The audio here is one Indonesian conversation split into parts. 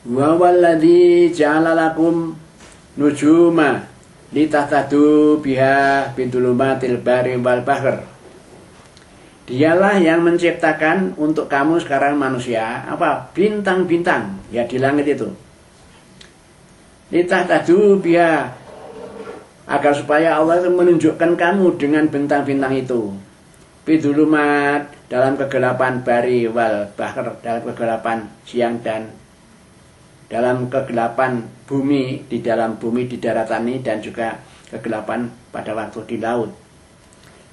Wa walladzi ja'ala lakum nujuma litahtadu biha bidulumatil bari wal bahr. Dialah yang menciptakan untuk kamu sekarang manusia apa? Bintang-bintang ya di langit itu. Litahtadu biha, agar supaya Allah itu menunjukkan kamu dengan bintang-bintang itu. Bidulumat, dalam kegelapan bari wal bahr, dalam kegelapan siang dan dalam kegelapan bumi, di dalam bumi di daratan ini, dan juga kegelapan pada waktu di laut.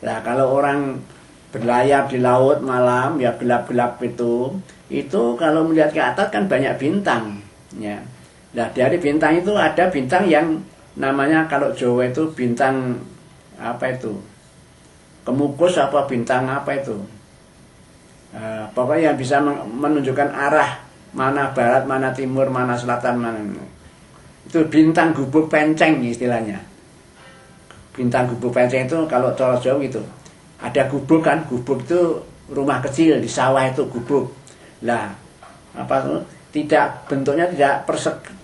Nah, kalau orang berlayar di laut malam ya gelap-gelap itu kalau melihat ke atas kan banyak bintang ya. Nah, dari bintang itu ada bintang yang namanya kalau Jawa itu bintang apa itu? Kemukus apa bintang apa itu? Pokoknya yang bisa menunjukkan arah mana barat, mana timur, mana selatan, mana itu bintang gubuk penceng istilahnya. Bintang gubuk penceng itu kalau cara Jawa gitu. Ada gubuk kan, gubuk itu rumah kecil di sawah itu gubuk. Lah, apa tidak bentuknya tidak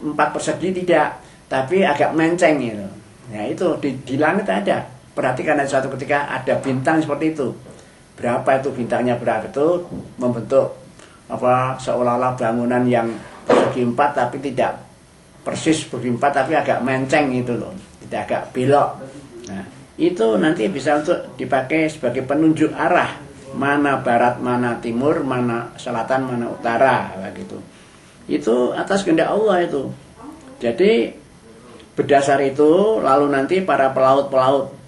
empat persegi tidak, tapi agak menceng gitu. Nah, itu di langit ada. Perhatikan ada suatu ketika ada bintang seperti itu. Berapa itu bintangnya berapa itu membentuk apa seolah-olah bangunan yang persegi empat tapi tidak persis persegi empat tapi agak menceng gitu loh, tidak agak belok. Nah, itu nanti bisa untuk dipakai sebagai penunjuk arah mana barat, mana timur, mana selatan, mana utara begitu. Itu atas kehendak Allah itu. Jadi berdasar itu lalu nanti para pelaut-pelaut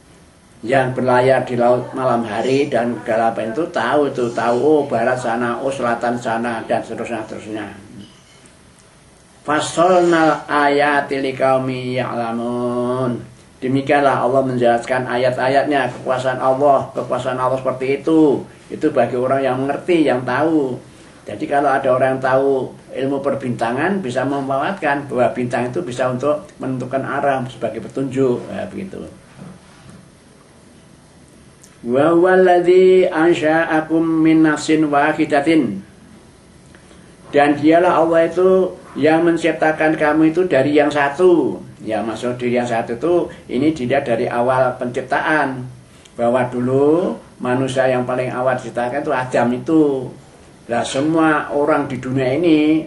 yang berlayar di laut malam hari dan kegelapan itu tahu oh barat sana, oh selatan sana, dan seterusnya. Fasolnal ayati liqaumi ya'lamun. Demikianlah Allah menjelaskan ayat-ayatnya, kekuasaan Allah seperti itu. Itu bagi orang yang mengerti, yang tahu. Jadi kalau ada orang yang tahu ilmu perbintangan bisa memanfaatkan bahwa bintang itu bisa untuk menentukan arah sebagai petunjuk, ya, begitu. Wa walladzi ansha'akum min nafsin wahidatin. Dan dialah Allah itu yang menciptakan kamu itu dari yang satu. Ya, maksud dari yang satu itu ini dilihat dari awal penciptaan. Bahwa dulu manusia yang paling awal diciptakan itu Adam itu. Nah, semua orang di dunia ini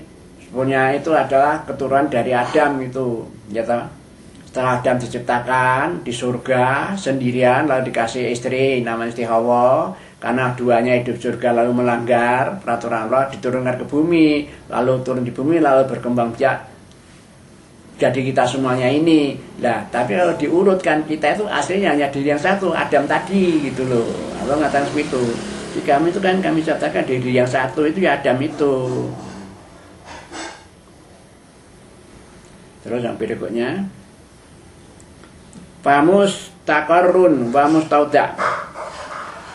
punya itu adalah keturunan dari Adam itu. Ya, setelah Adam diciptakan di surga sendirian lalu dikasih istri namanya istri Hawa, karena duanya hidup surga lalu melanggar peraturan Allah diturunkan ke bumi, lalu turun di bumi lalu berkembang biak jadi kita semuanya ini. Nah, tapi kalau diurutkan kita itu aslinya hanya diri yang satu, Adam tadi gitu loh. Allah mengatakan seperti itu. Di kami itu kan kami ciptakan dari diri yang satu itu ya Adam itu. Terus yang berikutnya famustaqarrun wa mustauda.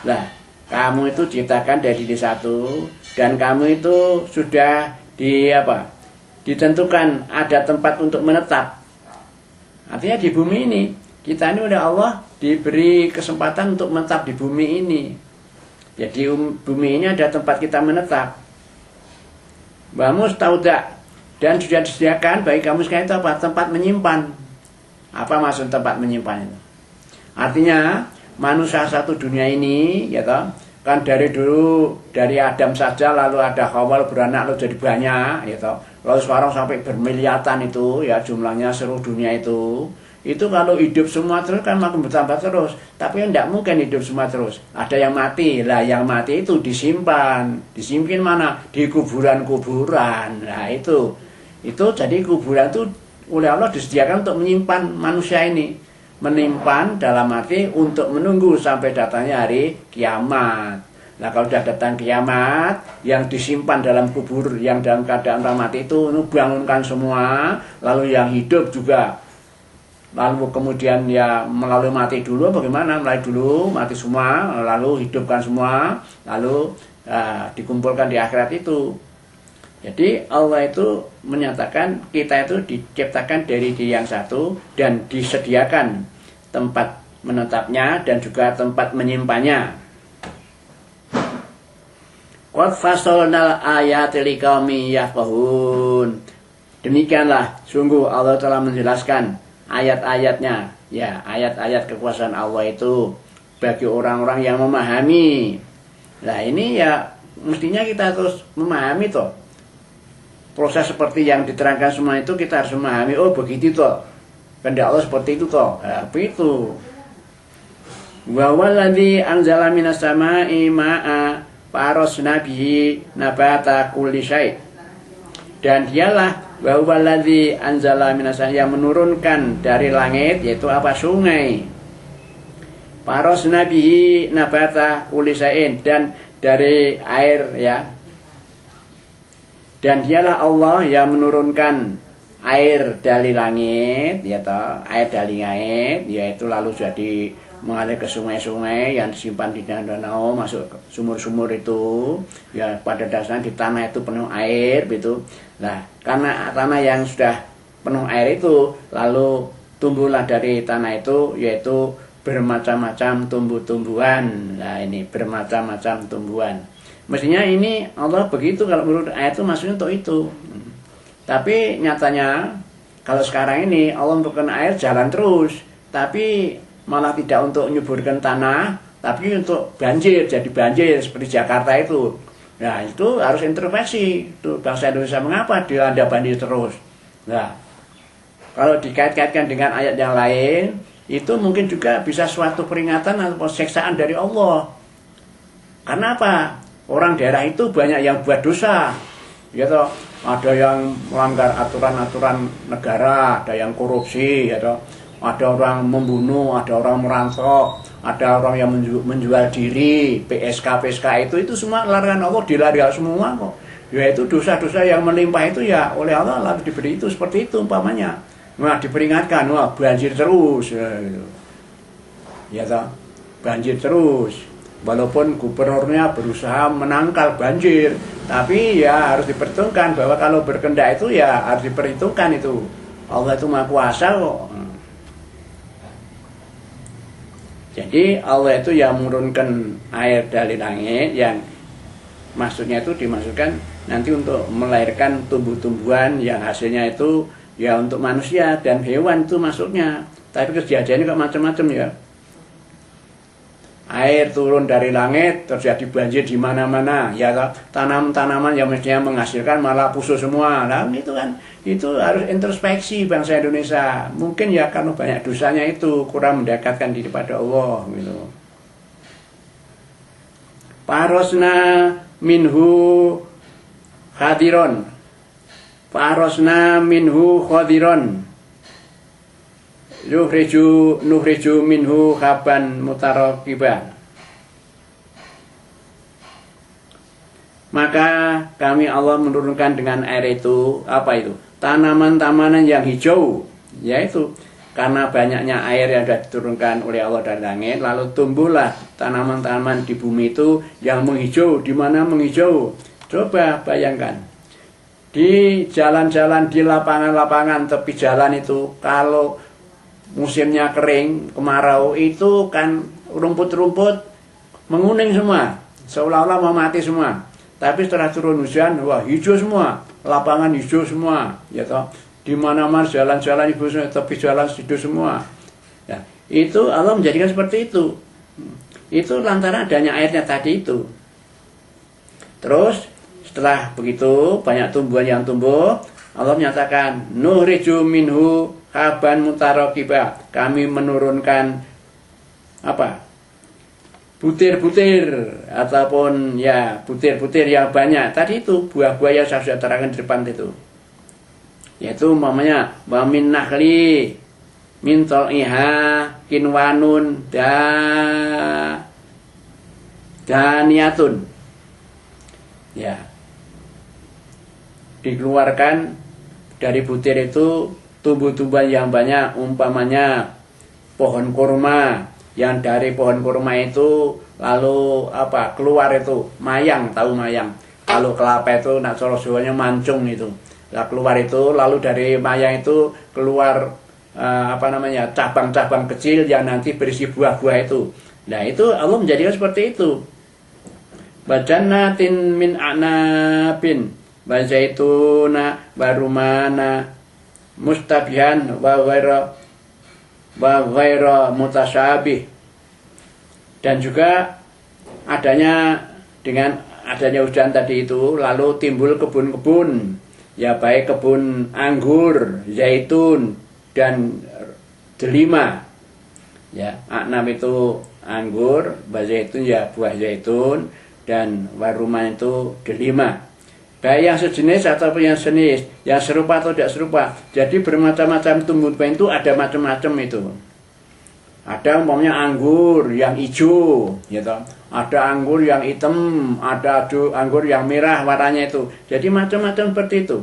Lah, kamu itu diciptakan dari diri satu dan kamu itu sudah ditentukan ada tempat untuk menetap. Artinya di bumi ini kita ini oleh Allah diberi kesempatan untuk menetap di bumi ini. Jadi bumi ini ada tempat kita menetap. Wa mustauda, dan sudah disediakan bagi kamu sekarang itu apa? Tempat menyimpan. Apa maksud tempat menyimpan itu? Artinya manusia satu dunia ini ya toh, kan dari dulu dari Adam saja lalu ada Hawa beranak lalu jadi banyak ya toh. Lalu sekarang sampai bermiliatan itu ya jumlahnya seluruh dunia itu. Itu kalau hidup semua terus kan makin bertambah terus. Tapi tidak mungkin hidup semua terus. Ada yang mati. Lah yang mati itu disimpan. Disimpan mana? Di kuburan-kuburan. Nah itu jadi kuburan itu oleh Allah disediakan untuk menyimpan manusia ini. Menyimpan dalam arti untuk menunggu sampai datangnya hari kiamat. Nah kalau sudah datang kiamat, yang disimpan dalam kubur, yang dalam keadaan mati itu bangunkan semua. Lalu yang hidup juga. Lalu kemudian ya melalui mati dulu bagaimana? Melalui dulu, mati semua, lalu hidupkan semua, lalu dikumpulkan di akhirat itu. Jadi Allah itu menyatakan kita itu diciptakan dari diri yang satu dan disediakan tempat menetapnya dan juga tempat menyimpannya. Qad fasalnal ayati liqaumi yafqahun. Demikianlah sungguh Allah telah menjelaskan ayat-ayatnya, ya, ayat-ayat kekuasaan Allah itu bagi orang-orang yang memahami. Nah ini ya mestinya kita terus memahami toh. Proses seperti yang diterangkan semua itu kita harus memahami. Oh begitu toh, kehendak Allah seperti itu toh. Nah, begitu. Wa waladzi anzala minas samaa'i ma'a farasna bihi nabata kulli syai'. Dan dialah wa waladzi anzala minas samaa'i, yang menurunkan dari langit, yaitu apa? Sungai. Farasna bihi nabata kulli syai'in, dan dari air, ya. Dan dialah Allah yang menurunkan air dari langit, ya toh, air dari langit, yaitu lalu jadi mengalir ke sungai-sungai yang disimpan di danau, masuk ke sumur-sumur itu, ya pada dasarnya di tanah itu penuh air, gitu. Nah, karena tanah yang sudah penuh air itu, lalu tumbuhlah dari tanah itu, yaitu bermacam-macam tumbuh-tumbuhan. Nah, ini bermacam-macam tumbuhan. Mestinya ini Allah begitu, kalau menurut ayat itu maksudnya untuk itu. Tapi nyatanya kalau sekarang ini Allah memberikan air jalan terus, tapi malah tidak untuk menyuburkan tanah, tapi untuk banjir, jadi banjir seperti Jakarta itu. Nah itu harus introspeksi. Itu bangsa Indonesia mengapa dilanda banjir terus. Nah kalau dikait-kaitkan dengan ayat yang lain, itu mungkin juga bisa suatu peringatan atau siksaan dari Allah. Karena apa? Orang daerah itu banyak yang buat dosa, gitu. Ada yang melanggar aturan-aturan negara, ada yang korupsi, gitu. Ada orang membunuh, ada orang merampok, ada orang yang menjual diri, PSK itu semua larangan Allah, dilarikan semua kok. Yaitu dosa-dosa yang melimpah itu ya oleh Allah lalu diberi itu seperti itu umpamanya. Nah diperingatkan, wah banjir terus, gitu. Ya toh, banjir terus. Walaupun gubernurnya berusaha menangkal banjir, tapi ya harus diperhitungkan bahwa kalau berkendak itu ya harus diperhitungkan itu. Allah itu Maha Kuasa kok. Jadi Allah itu yang menurunkan air dari langit, yang maksudnya itu dimaksudkan nanti untuk melahirkan tumbuh-tumbuhan yang hasilnya itu ya untuk manusia dan hewan itu maksudnya. Tapi kejadiannya kok macam-macam ya. Air turun dari langit, terjadi banjir di mana-mana, ya tanam-tanaman yang mestinya menghasilkan malah busuk semua. Nah itu kan, itu harus introspeksi bangsa Indonesia. Mungkin ya karena banyak dosanya itu kurang mendekatkan diri pada Allah, gitu. Farosna minhu khadiron, farosna minhu khadiron, nuhriju minhu haban mutarakiban. Maka kami Allah menurunkan dengan air itu, apa itu? Tanaman-tanaman yang hijau, yaitu karena banyaknya air yang sudah diturunkan oleh Allah dari langit, lalu tumbuhlah tanaman-tanaman di bumi itu yang menghijau. Di mana menghijau? Coba bayangkan. Di jalan-jalan, di lapangan-lapangan, tepi jalan itu, kalau musimnya kering, kemarau, itu kan rumput-rumput menguning semua, seolah-olah mau mati semua. Tapi setelah turun hujan, wah hijau semua, lapangan hijau semua, ya toh. Di mana-mana jalan-jalan hijau semua, tepi jalan hijau semua. Ya, itu Allah menjadikan seperti itu. Itu lantaran adanya airnya tadi itu. Terus setelah begitu banyak tumbuhan yang tumbuh, Allah menyatakan nuhriju minhu haban mutarakiba, kami menurunkan apa? Butir-butir ataupun ya butir-butir yang banyak. Tadi itu buah-buah yang saya sudah terangkan di depan itu. Yaitu umpamanya wa min nakhli min tal'iha kinwanun daniyatun. Ya. Dikeluarkan dari butir itu tumbuh-tumbuhan yang banyak, umpamanya pohon kurma, yang dari pohon kurma itu lalu apa keluar itu mayang, tahu mayang? Kalau kelapa itu nak Jawa-Jawanya mancung itu. Lah keluar itu lalu dari mayang itu keluar cabang-cabang kecil yang nanti berisi buah-buah itu. Nah, itu Allah menjadikan seperti itu. Bajannatin min a'nabin wa zaituna wa rumana mustabihan wa ghaira mutasyabih. Dan juga dengan adanya hujan tadi itu lalu timbul kebun-kebun, ya baik kebun anggur, zaitun dan delima. Ya, aknam itu anggur, zaitun ya buah zaitun, dan waruman itu delima. Baik yang sejenis ataupun yang sejenis, yang serupa atau tidak serupa. Jadi bermacam-macam tumbuhan itu ada macam-macam itu. Ada umpamanya anggur yang hijau, gitu. Ada anggur yang hitam, ada anggur yang merah warnanya itu. Jadi macam-macam seperti itu.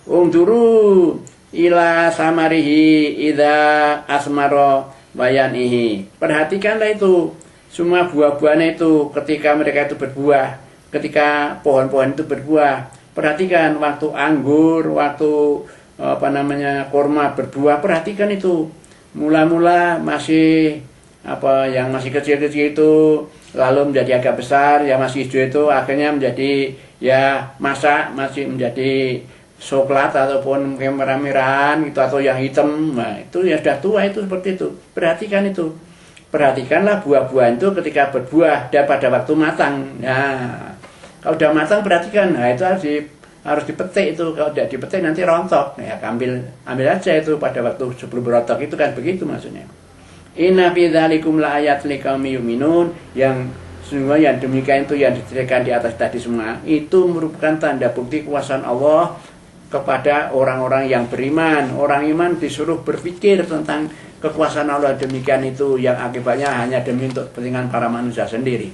Unduru ila samarihi idza asmara bayanihi. Perhatikanlah itu semua buah-buahnya itu ketika mereka itu berbuah, ketika pohon-pohon itu berbuah. Perhatikan waktu anggur, waktu kurma berbuah, perhatikan itu. Mula-mula masih yang masih kecil-kecil itu lalu menjadi agak besar, yang masih hijau itu akhirnya menjadi ya masak, masih menjadi coklat ataupun merah-merahan gitu, atau yang hitam. Nah, itu ya sudah tua, itu seperti itu. Perhatikan itu. Perhatikanlah buah-buahan itu ketika berbuah dan pada waktu matang. Nah, kalau sudah matang perhatikan. Nah, itu harus dipetik itu. Kalau tidak dipetik nanti rontok. Ya, ambil aja itu pada waktu sebelum rontok, itu kan begitu maksudnya. Inna fi dzalikum la ayat liqaumin yu'minun. Yang sesungguhnya yang demikian itu yang diceritakan di atas tadi semua itu merupakan tanda bukti kuasaan Allah kepada orang-orang yang beriman. Orang iman disuruh berpikir tentang kekuasaan Allah demikian itu, yang akibatnya hanya demi untuk kepentingan para manusia sendiri.